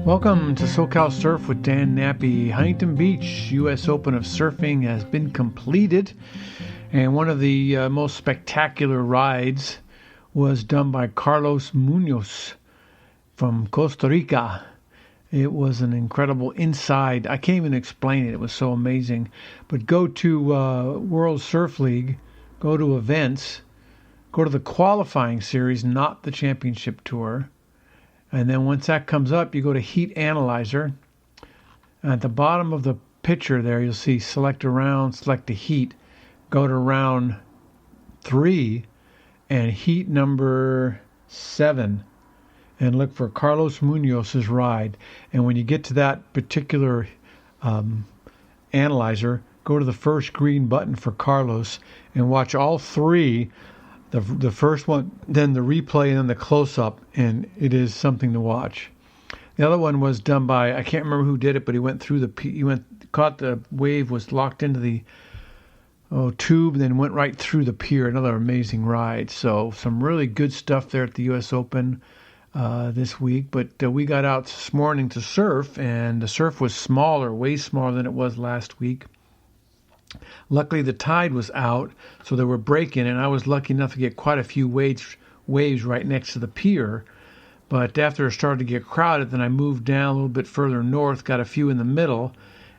Welcome to SoCal Surf with Dan Nappy. Huntington Beach U.S. Open of Surfing has been completed, and one of the most spectacular rides was done by Carlos Munoz from Costa Rica. It was an incredible inside. I can't even explain it. It was so amazing. But go to World Surf League, go to events, go to the qualifying series, not the championship tour. And then once that comes up, you go to Heat Analyzer. At the bottom of the picture there, you'll see select a round, select a heat. Go to round 3 and heat number 7. And look for Carlos Munoz's ride. And when you get to that particular analyzer, go to the first green button for Carlos and watch all 3. The first one, then the replay, and then the close-up, and it is something to watch. The other one was done by, I can't remember who did it, but he went through caught the wave, was locked into the tube, then went right through the pier. Another amazing ride. So some really good stuff there at the U.S. Open this week. But we got out this morning to surf, and the surf was smaller, way smaller than it was last week. Luckily, the tide was out, so there were break-in, and I was lucky enough to get quite a few waves right next to the pier. But after it started to get crowded, then I moved down a little bit further north, got a few in the middle,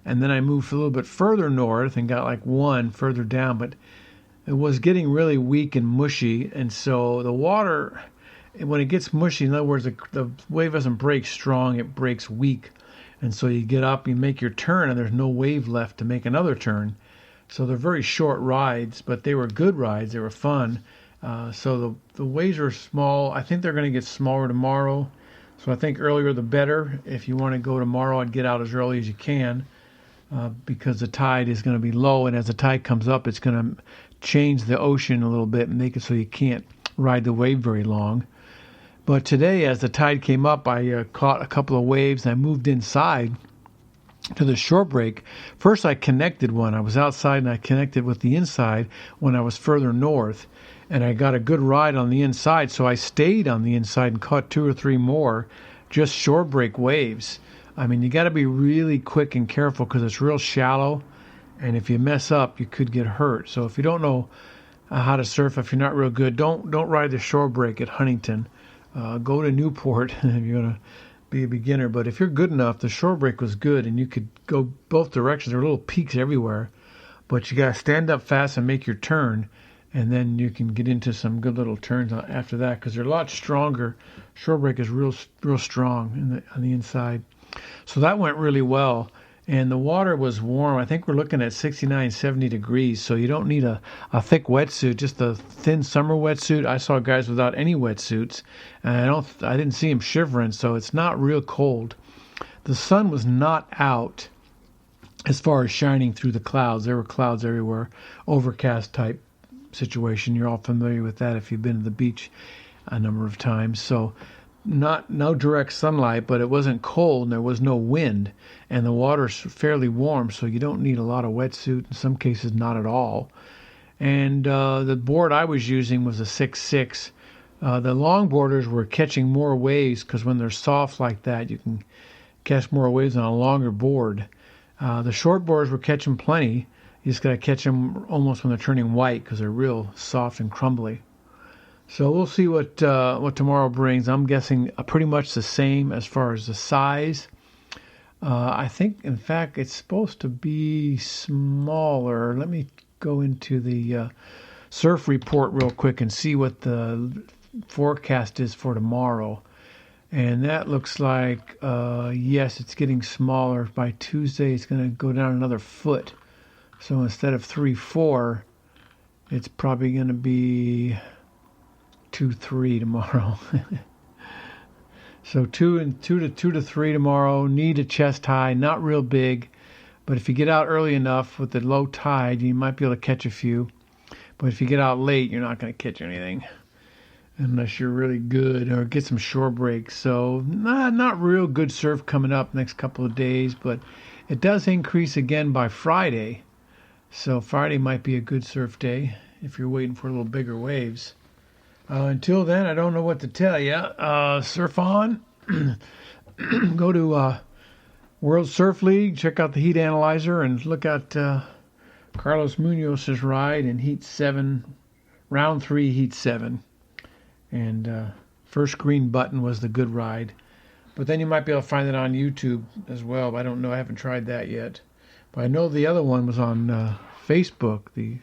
and then I moved a little bit further north and got like one further down. But it was getting really weak and mushy, and so the water, when it gets mushy, in other words, the wave doesn't break strong, it breaks weak. And so you get up, you make your turn, and there's no wave left to make another turn. So they're very short rides, but they were good rides. They were fun. So the waves are small. I think they're going to get smaller tomorrow. So I think earlier the better. If you want to go tomorrow, I'd get out as early as you can because the tide is going to be low. And as the tide comes up, it's going to change the ocean a little bit and make it so you can't ride the wave very long. But today, as the tide came up, I caught a couple of waves and I moved inside to the short break. First I connected one. I was outside and I connected with the inside when I was further north, and I got a good ride on the inside, so I stayed on the inside and caught 2 or 3 more just short break waves. I mean, you got to be really quick and careful because it's real shallow, and if you mess up you could get hurt. So if you don't know how to surf, if you're not real good, don't ride the short break at Huntington. Go to Newport if you're going to be a beginner. But if you're good enough, the shore break was good and you could go both directions. There were little peaks everywhere, but you got to stand up fast and make your turn, and then you can get into some good little turns after that because they're a lot stronger. Shore break is real strong on the inside. So that went really well. And the water was warm. I think we're looking at 69, 70 degrees. So you don't need a thick wetsuit, just a thin summer wetsuit. I saw guys without any wetsuits, and I didn't see them shivering. So it's not real cold. The sun was not out as far as shining through the clouds. There were clouds everywhere, overcast type situation. You're all familiar with that if you've been to the beach a number of times. So no direct sunlight, but it wasn't cold and there was no wind, and the water's fairly warm, so you don't need a lot of wetsuit, in some cases not at all. And the board I was using was a 6'6". The longboarders were catching more waves because when they're soft like that, you can catch more waves on a longer board. The shortboarders were catching plenty. You just got to catch them almost when they're turning white because they're real soft and crumbly. So we'll see what tomorrow brings. I'm guessing pretty much the same as far as the size. I think, in fact, it's supposed to be smaller. Let me go into the surf report real quick and see what the forecast is for tomorrow. And that looks like, yes, it's getting smaller. By Tuesday, it's going to go down another foot. So instead of 3-4, it's probably going to be 2-3 tomorrow. So 2 to 3 tomorrow. Need a chest high, not real big, but if you get out early enough with the low tide, you might be able to catch a few. But if you get out late, you're not going to catch anything unless you're really good or get some shore breaks. So not real good surf coming up next couple of days, but it does increase again by Friday. So Friday might be a good surf day if you're waiting for a little bigger waves. Until then, I don't know what to tell you. Surf on. go to World Surf League, check out the heat analyzer, and look at Carlos Munoz's ride in Heat 7, Round 3, Heat 7. And first green button was the good ride. But then you might be able to find it on YouTube as well. But I don't know. I haven't tried that yet. But I know the other one was on Facebook. The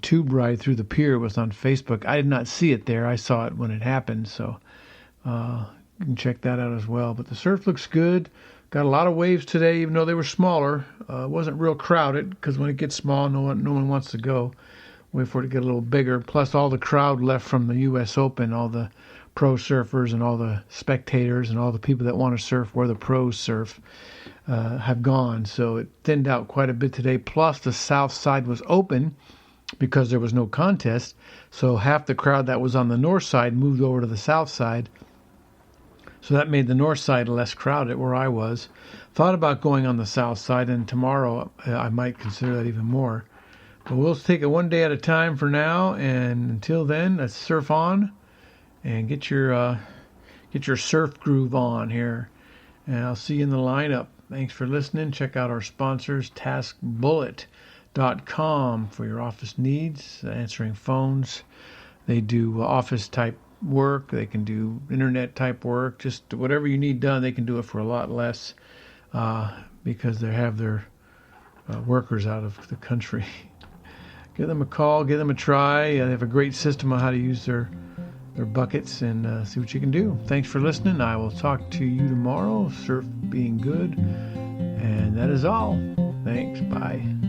tube ride through the pier was on Facebook. I did not see it there. I saw it when it happened. So you can check that out as well. But the surf looks good. Got a lot of waves today, even though they were smaller. It wasn't real crowded because when it gets small, no one wants to go. Wait for it to get a little bigger. Plus, all the crowd left from the U.S. Open, all the pro surfers and all the spectators and all the people that want to surf where the pros surf have gone. So it thinned out quite a bit today. Plus, the south side was open because there was no contest. So half the crowd that was on the north side moved over to the south side. So that made the north side less crowded where I was. Thought about going on the south side, and tomorrow I might consider that even more. But we'll take it one day at a time for now, and until then, let's surf on and get your surf groove on here. And I'll see you in the lineup. Thanks for listening. Check out our sponsors, taskbullet.com, for your office needs, answering phones. They do office type work, they can do internet type work, just whatever you need done, they can do it for a lot less because they have their workers out of the country. Give them a call, give them a try. They have a great system on how to use their buckets and see what you can do. Thanks for listening. I will talk to you tomorrow. Surf being good. And that is all. Thanks. Bye.